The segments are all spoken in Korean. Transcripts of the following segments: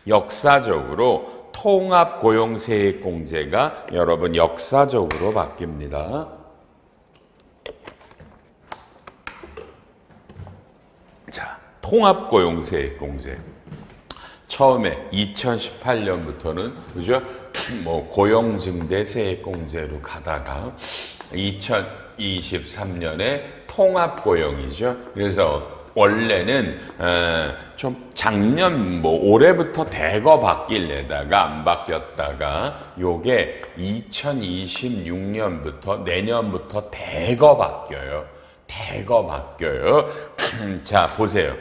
역사적으로 통합고용세액공제가 여러분 역사적으로 바뀝니다. 자, 통합고용세액공제. 처음에 2018년부터는 그죠? 뭐 고용증대세액공제로 가다가 2023년에 통합고용이죠. 그래서 원래는 좀 작년 뭐 올해부터 대거 바뀔래다가 안 바뀌었다가 요게 2026년부터 내년부터 대거 바뀌어요. 대거 바뀌어요. 자, 보세요.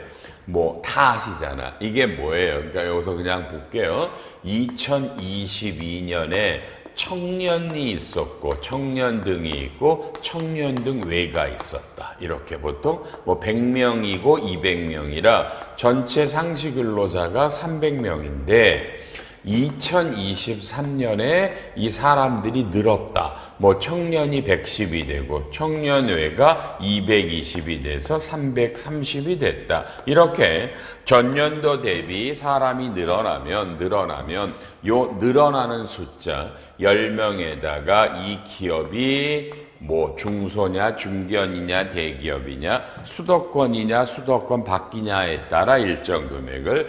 뭐 다 아시잖아. 이게 뭐예요? 그러니까 여기서 그냥 볼게요. 2022년에 청년이 있었고 청년등이 있고 청년등 외가 있었다. 이렇게 보통 뭐 100명이고 200명이라 전체 상시근로자가 300명인데 2023년에 이 사람들이 늘었다. 뭐 청년이 110이 되고 청년외가 220이 돼서 330이 됐다. 이렇게 전년도 대비 사람이 늘어나면 요 늘어나는 숫자 10명에다가 이 기업이 뭐 중소냐 중견이냐 대기업이냐 수도권이냐 수도권 밖이냐에 따라 일정 금액을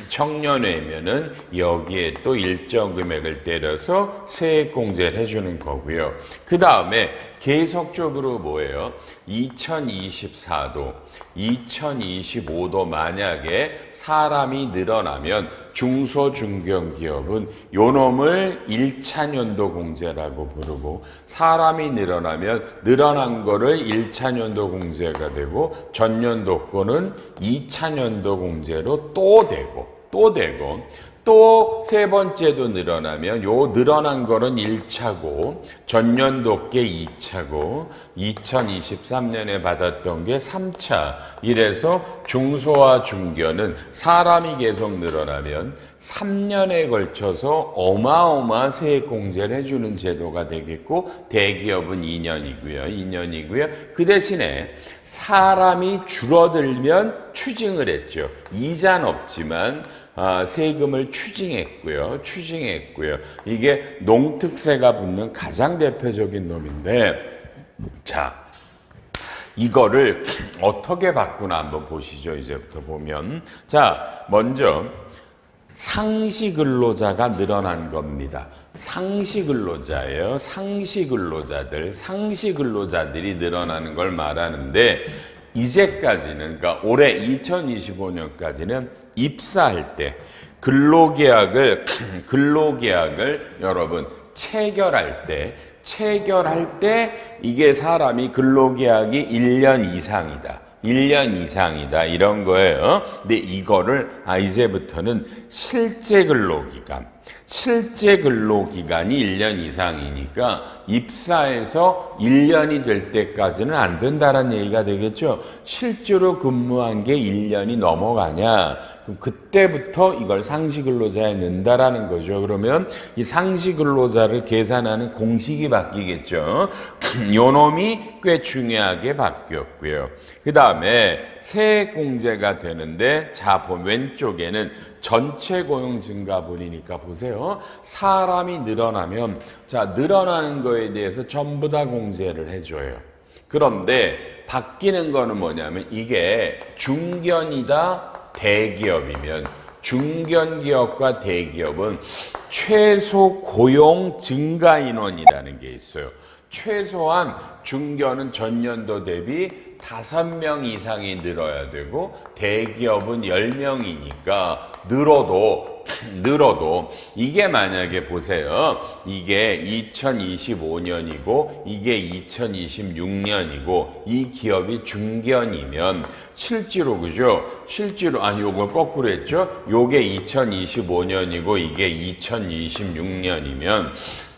청년회면은 여기에 또 일정 금액을 때려서 세액공제를 해주는 거고요. 그 다음에 계속적으로 뭐예요? 2024도, 2025도 만약에 사람이 늘어나면 중소중견기업은 요놈을 1차년도 공제라고 부르고 사람이 늘어나면 늘어난 거를 1차년도 공제가 되고 전년도 거는 2차년도 공제로 또 되고 또 세 번째도 늘어나면 요 늘어난 거는 1차고 전년도 게 2차고 2023년에 받았던 게 3차. 이래서 중소와 중견은 사람이 계속 늘어나면 3년에 걸쳐서 어마어마한 세액공제를 해주는 제도가 되겠고 대기업은 2년이고요. 그 대신에 사람이 줄어들면 추징을 했죠. 이자는 없지만 세금을 추징했고요. 이게 농특세가 붙는 가장 대표적인 놈인데, 자, 이거를 어떻게 바꾸나 한번 보시죠. 이제부터 보면. 자, 먼저 상시근로자가 늘어난 겁니다. 상시근로자예요. 상시근로자들이 늘어나는 걸 말하는데, 이제까지는, 그러니까 올해 2025년까지는 입사할 때 근로계약을 여러분 체결할 때 이게 사람이 근로계약이 1년 이상이다 이런 거예요. 근데 이거를 이제부터는 실제 근로기간이 1년 이상이니까 입사해서 1년이 될 때까지는 안 된다는 얘기가 되겠죠. 실제로 근무한 게 1년이 넘어가냐? 그럼 그때부터 이걸 상시근로자에 넣는다라는 거죠. 그러면 이 상시근로자를 계산하는 공식이 바뀌겠죠. 요 놈이 꽤 중요하게 바뀌었고요. 그 다음에 세액공제가 되는데, 자, 왼쪽에는 전체 고용 증가분이니까 보세요. 사람이 늘어나면, 자, 늘어나는 거에 대해서 전부 다 공제를 해줘요. 그런데 바뀌는 거는 뭐냐면, 이게 중견이다, 대기업이면, 중견기업과 대기업은 최소 고용 증가 인원이라는 게 있어요. 최소한 중견은 전년도 대비 5명 이상이 늘어야 되고 대기업은 10명이니까 늘어도 이게 만약에 보세요. 이게 2025년이고 이게 2026년이고 이 기업이 중견이면 실제로 그죠? 실제로 요걸 거꾸로 했죠? 요게 2025년이고 이게 2026년이면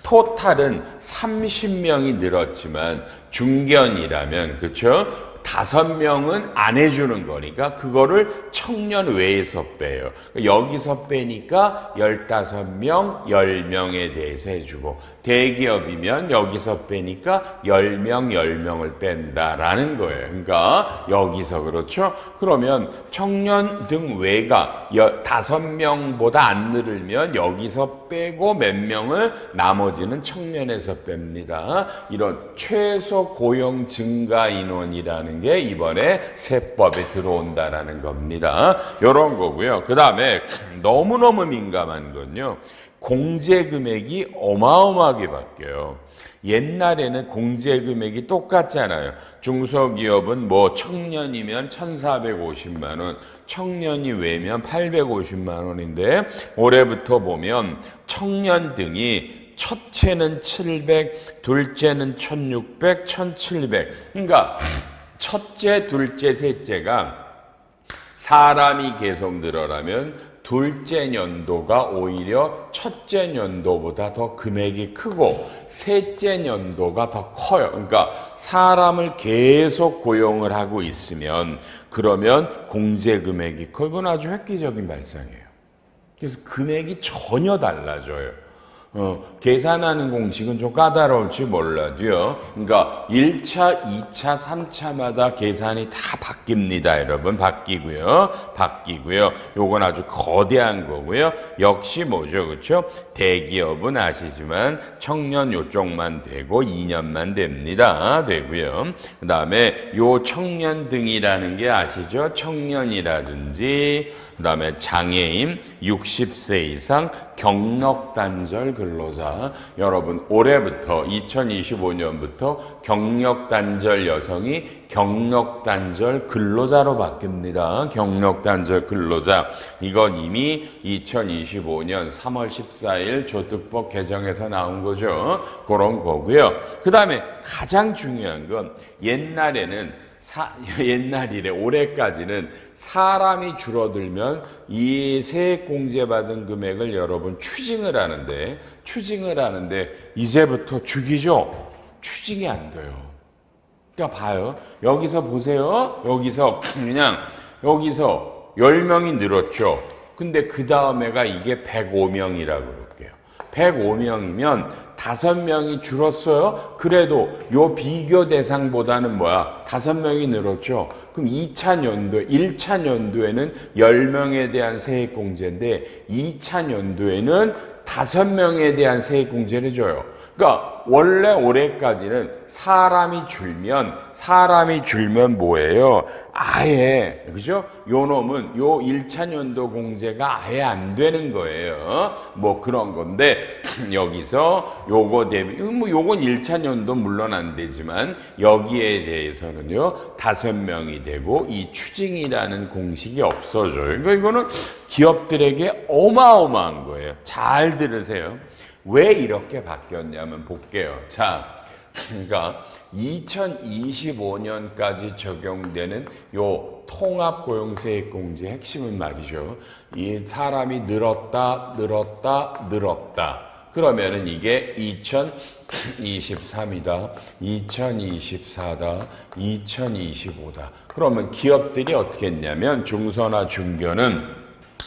토탈은 30명이 늘었지만 중견이라면 그렇죠? 5명은 안 해주는 거니까 그거를 청년 외에서 빼요. 여기서 빼니까 15명, 10명에 대해서 해주고, 대기업이면 여기서 빼니까 10명, 10명을 뺀다라는 거예요. 그러니까 여기서 그렇죠? 그러면 청년 등 외가 5명보다 안 늘으면 여기서 빼고 몇 명을 나머지는 청년에서 뺍니다. 이런 최소 고용 증가 인원이라는 게 이번에 세법에 들어온다라는 겁니다. 이런 거고요. 그 다음에 너무너무 민감한 건요. 공제 금액이 어마어마하게 바뀌어요. 옛날에는 공제 금액이 똑같잖아요. 중소기업은 뭐 청년이면 1,450만 원, 청년이 외면 850만 원인데 올해부터 보면 청년 등이 첫째는 700, 둘째는 1,600, 1,700. 그러니까 첫째, 둘째, 셋째가 사람이 계속 늘어나면 둘째 연도가 오히려 첫째 연도보다 더 금액이 크고 셋째 연도가 더 커요. 그러니까 사람을 계속 고용을 하고 있으면 그러면 공제 금액이 커요. 이건 아주 획기적인 발상이에요. 그래서 금액이 전혀 달라져요. 계산하는 공식은 좀 까다로울지 몰라도요. 그러니까 1차, 2차, 3차마다 계산이 다 바뀝니다. 여러분. 바뀌고요. 요건 아주 거대한 거고요. 역시 뭐죠? 그렇죠? 대기업은 아시지만 청년 요쪽만 되고 2년만 됩니다. 되고요. 그 다음에 요 청년 등이라는 게 아시죠? 청년이라든지 그 다음에 장애인, 60세 이상, 경력단절 근로자. 여러분 올해부터 2025년부터 경력단절 여성이 경력단절 근로자로 바뀝니다. 경력단절 근로자. 이건 이미 2025년 3월 14일 조특법 개정에서 나온 거죠. 그런 거고요. 그 다음에 가장 중요한 건 옛날에는 옛날이래 올해까지는 사람이 줄어들면 이 세액공제 받은 금액을 여러분 추징을 하는데 이제부터 주기죠. 추징이 안 돼요. 그러니까 봐요. 여기서 보세요. 여기서 10명이 늘었죠. 근데 그 다음에가 이게 105명이라고 그럴게요. 105명이면 5명이 줄었어요. 그래도 요 비교 대상보다는 5명이 늘었죠. 그럼 1차 연도에는 10명에 대한 세액공제인데 2차 연도에는 5명에 대한 세액공제를 줘요. 그러니까 원래 올해까지는 사람이 줄면 뭐예요? 아예, 그죠? 요 놈은 요 1차 연도 공제가 아예 안 되는 거예요. 뭐 그런 건데, 여기서 요거 대비, 요건 1차 연도 물론 안 되지만, 여기에 대해서는요, 5명이 되고, 이 추징이라는 공식이 없어져요. 그러니까 이거는 기업들에게 어마어마한 거예요. 잘 들으세요. 왜 이렇게 바뀌었냐면 볼게요. 자, 그러니까 2025년까지 적용되는 요 통합고용세액공제 핵심은 말이죠. 이 사람이 늘었다. 그러면은 이게 2023이다, 2024다, 2025다. 그러면 기업들이 어떻게 했냐면 중소나 중견은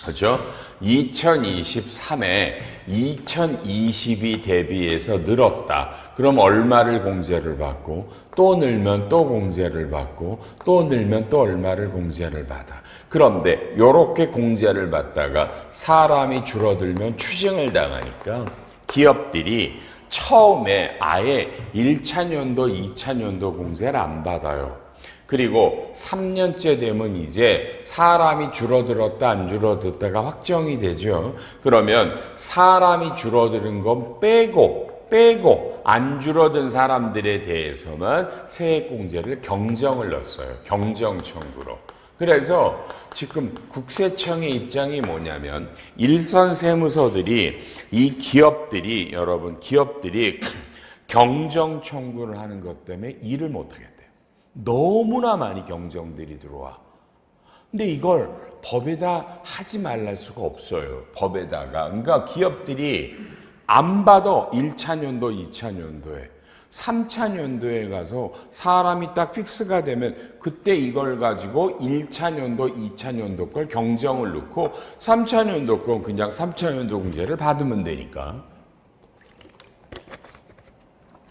그렇죠? 2023에 2022 대비해서 늘었다. 그럼 얼마를 공제를 받고 또 늘면 또 공제를 받고 또 늘면 또 얼마를 공제를 받아. 그런데 이렇게 공제를 받다가 사람이 줄어들면 추징을 당하니까 기업들이 처음에 아예 1차 연도, 2차 연도 공제를 안 받아요. 그리고 3년째 되면 이제 사람이 줄어들었다 안 줄어들었다가 확정이 되죠. 그러면 사람이 줄어드는 건 빼고 안 줄어든 사람들에 대해서만 세액공제를 경정을 넣었어요. 경정 청구로. 그래서 지금 국세청의 입장이 뭐냐면 일선 세무서들이 이 기업들이 경정 청구를 하는 것 때문에 일을 못하겠대요. 너무나 많이 경정들이 들어와. 근데 이걸 법에다 하지 말랄 수가 없어요. 법에다가. 그러니까 기업들이 안 받아. 1차 연도, 2차 연도에. 3차년도에 가서 사람이 딱 픽스가 되면 그때 이걸 가지고 1차년도, 2차년도 걸 경정을 넣고 3차년도 건 그냥 3차년도 공제를 받으면 되니까.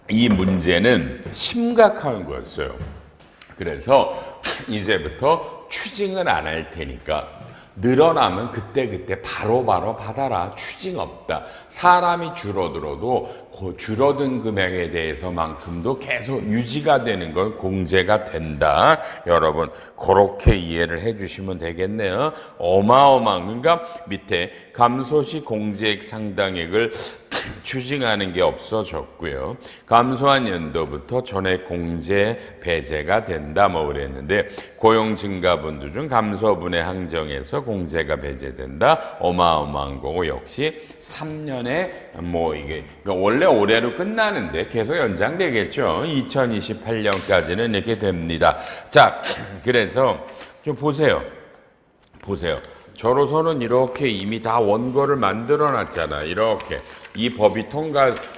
이 문제는 심각한 거였어요. 그래서 이제부터 추징을 안 할 테니까 늘어나면 그때그때 바로바로 받아라. 추징 없다. 사람이 줄어들어도 그 줄어든 금액에 대해서만큼도 계속 유지가 되는 건 공제가 된다. 여러분 그렇게 이해를 해주시면 되겠네요. 어마어마한, 그러니까 밑에 감소시 공제액 상당액을 추징하는 게 없어졌고요. 감소한 연도부터 전액 공제 배제가 된다 뭐 그랬는데, 고용 증가분도 중 감소분의 항정에서 공제가 배제된다. 어마어마한 거고, 역시 3년에 뭐 이게 그러니까 원래 올해로 끝나는데 계속 연장되겠죠. 2028년까지는 이렇게 됩니다. 자, 그래서 좀 보세요. 저로서는 이렇게 이미 다 원고를 만들어 놨잖아. 이렇게 이 법이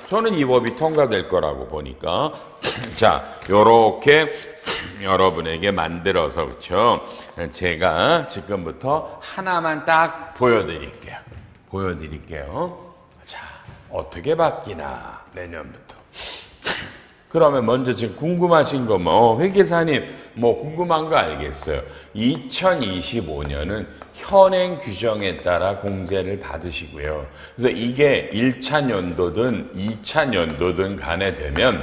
저는 이 법이 통과될 거라고 보니까 자, 요렇게 여러분에게 만들어서, 그렇죠? 제가 지금부터 하나만 딱 보여드릴게요. 자, 어떻게 바뀌나 내년부터. 그러면 먼저 지금 궁금하신 거 회계사님 궁금한 거 알겠어요. 2025년은 현행 규정에 따라 공제를 받으시고요. 그래서 이게 1차 연도든 2차 연도든 간에 되면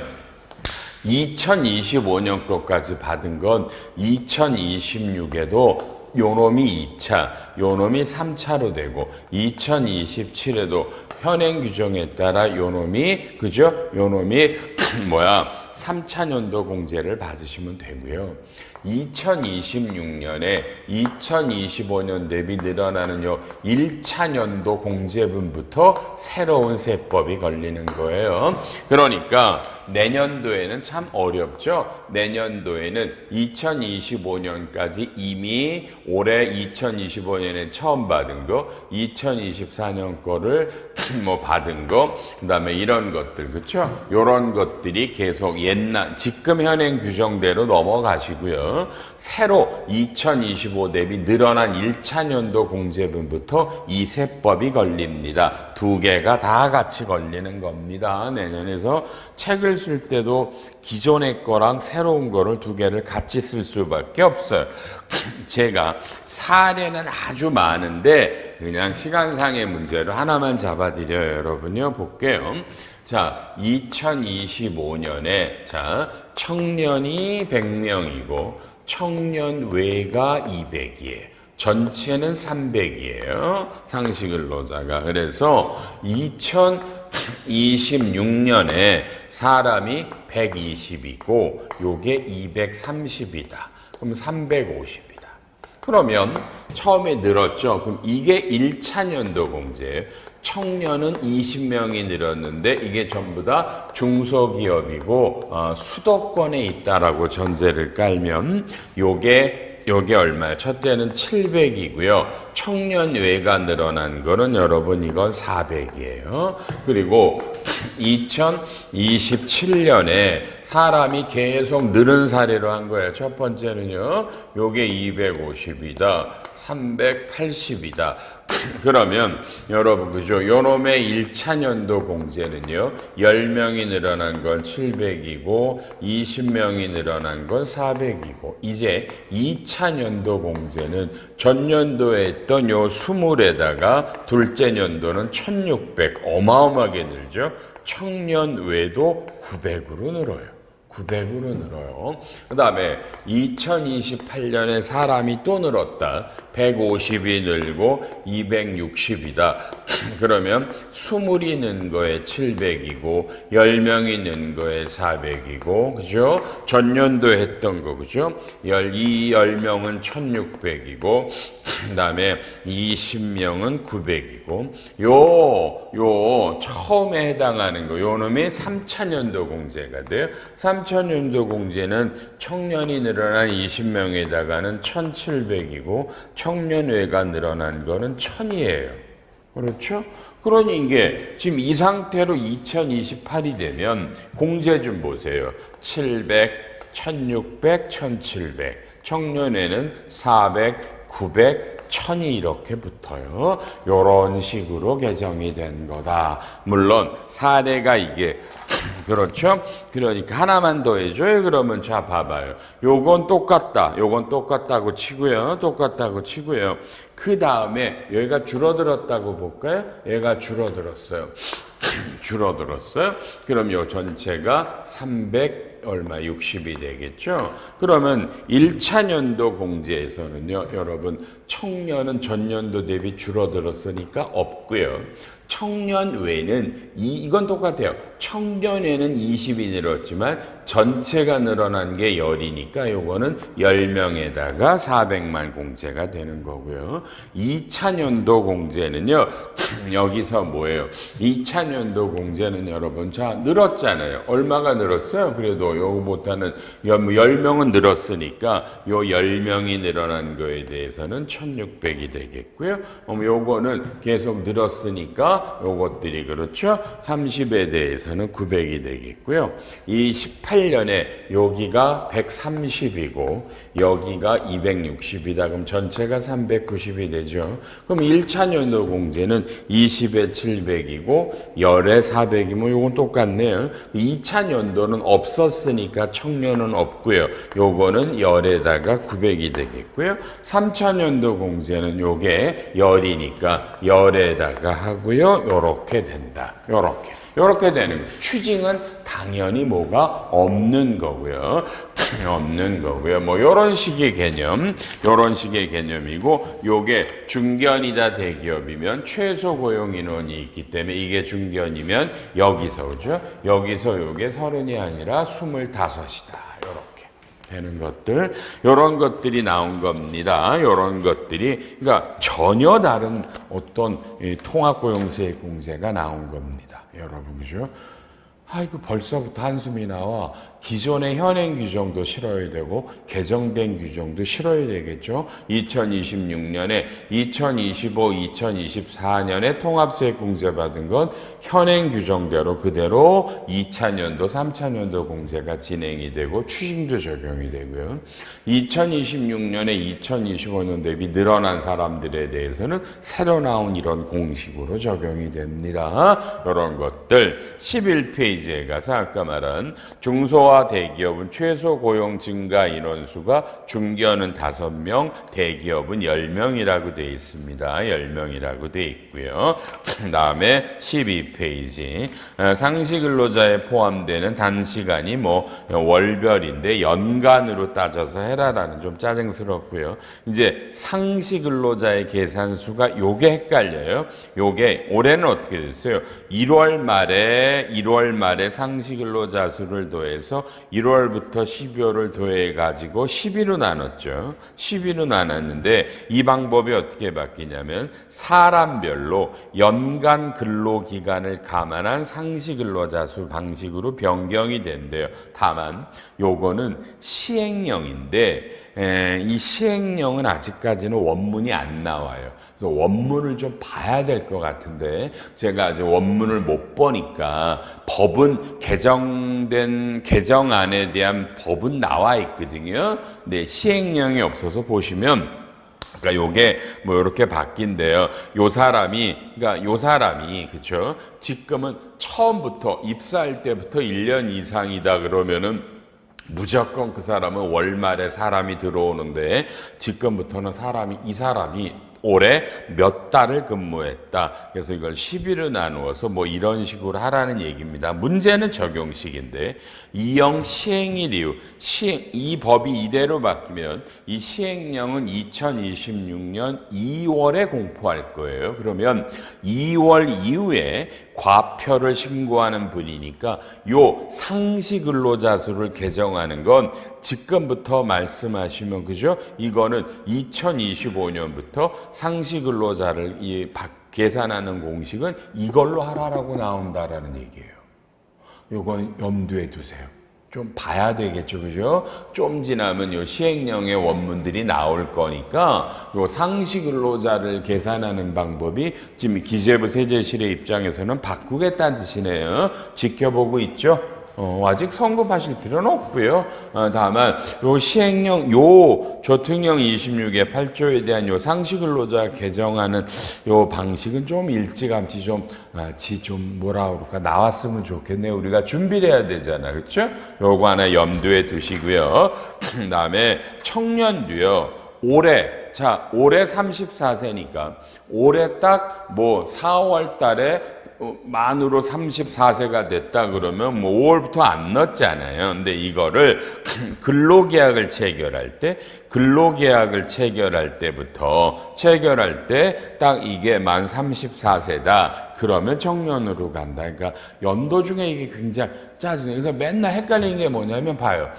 2025년 것까지 받은 건 2026에도 요놈이 2차, 요놈이 3차로 되고 2027에도 현행 규정에 따라 요놈이, 그죠? 요놈이 3차 연도 공제를 받으시면 되고요. 2026년에 2025년 대비 늘어나는 요 1차 연도 공제분부터 새로운 세법이 걸리는 거예요. 그러니까 내년도에는 참 어렵죠. 내년도에는 2025년까지 이미 올해 2025년에 처음 받은 거, 2024년 거를 받은 거, 그다음에 이런 것들, 그렇죠? 요런 것들이 계속 지금 현행 규정대로 넘어가시고요. 새로 2025 대비 늘어난 1차 연도 공제분부터 이 세법이 걸립니다. 두 개가 다 같이 걸리는 겁니다. 내년에서 책을 쓸 때도 기존의 거랑 새로운 거를 두 개를 같이 쓸 수밖에 없어요. 제가 사례는 아주 많은데 그냥 시간상의 문제로 하나만 잡아드려요. 여러분요, 볼게요. 자, 2025년에 청년이 100명이고 청년 외가 200이에요. 전체는 300이에요. 상시근로자가. 그래서 2026년에 사람이 120이고 요게 230이다. 그럼 350이다. 그러면 처음에 늘었죠. 그럼 이게 1차 연도 공제예요. 청년은 20명이 늘었는데 이게 전부 다 중소기업이고 수도권에 있다라고 전제를 깔면 요게 얼마예요? 첫째는 700이고요. 청년 외가 늘어난 거는 여러분 이건 400이에요. 그리고 2027년에 사람이 계속 늘은 사례로 한 거예요. 첫 번째는요. 요게 250이다. 380이다. 그러면 여러분, 그죠? 요놈의 1차 연도 공제는요. 10명이 늘어난 건 700이고 20명이 늘어난 건 400이고 이제 2차 연도 공제는 전년도에 했던 요 20에다가 둘째 연도는 1600, 어마어마하게 늘죠. 청년 외도 900으로 늘어요. 그 다음에 2028년에 사람이 또 늘었다. 150이 늘고 260이다. 그러면 20이 는 거에 700이고 10명이 는 거에 400이고, 그죠? 전년도에 했던 거, 그죠? 이 10명은 1600이고 그 다음에 20명은 900이고 요 처음에 해당하는 거, 요 놈이 3차년도 공제가 돼요. 3차년도 공제는 청년이 늘어난 20명에다가는 1700이고 청년 외가 늘어난 거는 1000이에요. 그렇죠? 그러니 이게 지금 이 상태로 2028이 되면 공제 좀 보세요. 700, 1600, 1700. 청년에는 400, 900, 1000이 이렇게 붙어요. 요런 식으로 개정이 된 거다. 물론 사례가 이게 그렇죠? 그러니까 하나만 더 해줘요. 그러면 자 봐봐요. 요건 똑같다. 요건 똑같다고 치고요. 똑같다고 치고요. 그 다음에 여기가 줄어들었다고 볼까요? 얘가 줄어들었어요. 줄어들었어요. 그럼 요 전체가 300 얼마 60이 되겠죠. 그러면 1차 연도 공제에서는요, 여러분 청년은 전년도 대비 줄어들었으니까 없고요. 청년 외는 이건 똑같아요. 청년에는 20이 늘었지만 전체가 늘어난 게 10이니까 요거는 10명에다가 400만 공제가 되는 거고요. 2차 연도 공제는요. 여기서 뭐예요? 2차 연도 공제는 여러분 자 늘었잖아요. 얼마가 늘었어요? 그래도 요거보다는 10명은 늘었으니까 요 10명이 늘어난 거에 대해서는 1600이 되겠고요. 요거는 계속 늘었으니까 요것들이 그렇죠. 30에 대해서는 900이 되겠고요. 이 18년에 여기가 130이고 여기가 260이다. 그럼 전체가 390이 되죠. 그럼 1차 연도 공제는 20에 700이고 10에 400이면 요건 똑같네요. 2차 연도는 없었으니까 청년은 없고요. 요거는 10에다가 900이 되겠고요. 3차 연도 공제는 요게 10이니까 10에다가 하고요. 요렇게 된다. 요렇게 되는 거예요. 추징은 당연히 뭐가 없는 거고요. 없는 거고요. 뭐 요런 식의 개념이고 요게 중견이다 대기업이면 최소 고용 인원이 있기 때문에 이게 중견이면 여기서 그죠? 여기서 요게 30이 아니라 25이다. 요렇게 되는 것들, 요런 것들이 나온 겁니다. 요런 것들이, 그러니까 전혀 다른 어떤 통합고용세액 공제가 나온 겁니다. 여러분, 그죠? 아이고, 벌써부터 한숨이 나와. 기존의 현행 규정도 실어야 되고 개정된 규정도 실어야 되겠죠. 2026년에 2025, 2024년에 통합세액 공제 받은 건 현행 규정대로 그대로 2차년도, 3차년도 공제가 진행이 되고 추징도 적용이 되고요. 2026년에 2025년 대비 늘어난 사람들에 대해서는 새로 나온 이런 공식으로 적용이 됩니다. 이런 것들 11페이지에 가서 아까 말한 중소와 대기업은 최소 고용 증가 인원수가 중견은 5명, 대기업은 10명이라고 되어 있습니다. 10명이라고 되어 있고요. 그 다음에 12페이지 상시근로자에 포함되는 단시간이 뭐 월별인데 연간으로 따져서 해라라는 좀 짜증스럽고요. 이제 상시근로자의 계산수가 요게 헷갈려요. 요게 올해는 어떻게 됐어요? 1월 말에 상시근로자 수를 더해서 1월부터 12월을 더해가지고 10일로 나눴죠. 10일로 나눴는데 이 방법이 어떻게 바뀌냐면 사람별로 연간 근로기간을 감안한 상시근로자 수 방식으로 변경이 된대요. 다만 요거는 시행령인데 이 시행령은 아직까지는 원문이 안 나와요. 그래서 원문을 좀 봐야 될 것 같은데 제가 아직 원문을 못 보니까 법은 개정안에 대한 법은 나와 있거든요. 근데 시행령이 없어서 보시면 그러니까 요게 뭐 이렇게 바뀐대요. 요 사람이 그쵸? 지금은 처음부터 입사할 때부터 1년 이상이다 그러면은 무조건 그 사람은 월말에 사람이 들어오는데 지금부터는 이 사람이 올해 몇 달을 근무했다. 그래서 이걸 10일로 나누어서 뭐 이런 식으로 하라는 얘기입니다. 문제는 적용식인데 이형 시행일 이후 이 법이 이대로 바뀌면 이 시행령은 2026년 2월에 공포할 거예요. 그러면 2월 이후에 과표를 신고하는 분이니까 요 상시근로자 수를 개정하는 건 지금부터 말씀하시면 그죠? 이거는 2025년부터 상시근로자를 계산하는 공식은 이걸로 하라라고 나온다라는 얘기예요. 요건 염두에 두세요. 좀 봐야 되겠죠, 그죠? 좀 지나면 요 시행령의 원문들이 나올 거니까 요 상시근로자를 계산하는 방법이 지금 기재부 세제실의 입장에서는 바꾸겠다는 뜻이네요. 지켜보고 있죠? 아직 성급하실 필요는 없고요. 다만 요 시행령, 요 조특령 26의 8조에 대한 요 상시근로자 개정하는 요 방식은 좀 일찌감치 좀 뭐라 그럴까 나왔으면 좋겠네요. 우리가 준비를 해야 되잖아, 그렇죠? 요거 하나 염두에 두시고요. 그다음에 청년도요. 올해 34세니까 올해 딱 뭐 4월 달에 만으로 34세가 됐다 그러면 뭐 5월부터 안 넣었잖아요. 근데 이거를 근로계약을 체결할 때부터 체결할 때 딱 이게 만 34세다. 그러면 청년으로 간다. 그러니까 연도 중에 이게 굉장히 짜증나요. 그래서 맨날 헷갈리는 게 뭐냐면 봐요.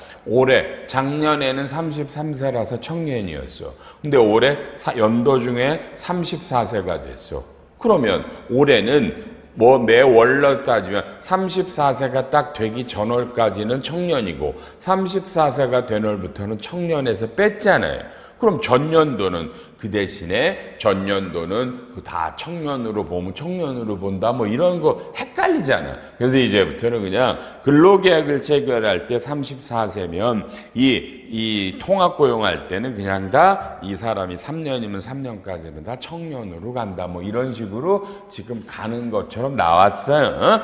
작년에는 33세라서 청년이었어. 근데 올해 연도 중에 34세가 됐어. 그러면 올해는 뭐 매월로 따지면 34세가 딱 되기 전월까지는 청년이고 34세가 된 월부터는 청년에서 뺐잖아요. 그럼 전년도는 그 대신에 전년도는 다 청년으로 보면 청년으로 본다 뭐 이런 거 헷갈리잖아. 그래서 이제부터는 그냥 근로계약을 체결할 때 34세면 이 통합고용할 때는 그냥 다 이 사람이 3년이면 3년까지는 다 청년으로 간다 뭐 이런 식으로 지금 가는 것처럼 나왔어요.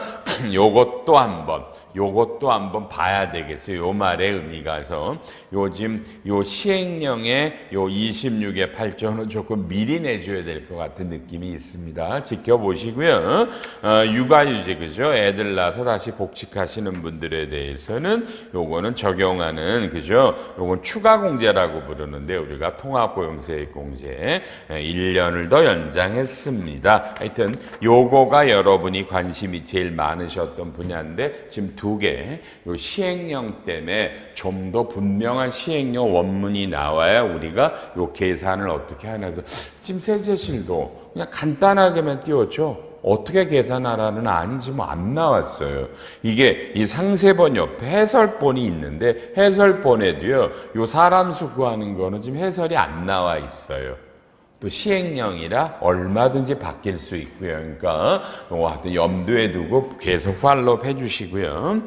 요것도 한번 봐야 되겠어요. 요 말의 의미가서 요즘 요 시행령의 요 26의 8조는 조금 미리 내줘야 될 것 같은 느낌이 있습니다. 지켜보시고요. 육아휴직 그죠? 애들 낳아서 다시 복직하시는 분들에 대해서는 요거는 적용하는 그죠? 요건 추가공제라고 부르는데 우리가 통합고용세액공제 1년을 더 연장했습니다. 하여튼 요거가 여러분이 관심이 제일 많으셨던 분야인데 지금 두 개, 요 시행령 때문에 좀 더 분명한 시행령 원문이 나와야 우리가 요 계산을 어떻게 하나 해서 지금 세제실도 그냥 간단하게만 띄웠죠. 어떻게 계산하라는 아니지 뭐 안 나왔어요. 이게 이 상세본 옆에 해설본이 있는데 해설본에도요. 요 사람 수 구하는 거는 지금 해설이 안 나와 있어요. 또 시행령이라 얼마든지 바뀔 수 있고요. 그러니까 하여튼 염두에 두고 계속 팔로우 해주시고요.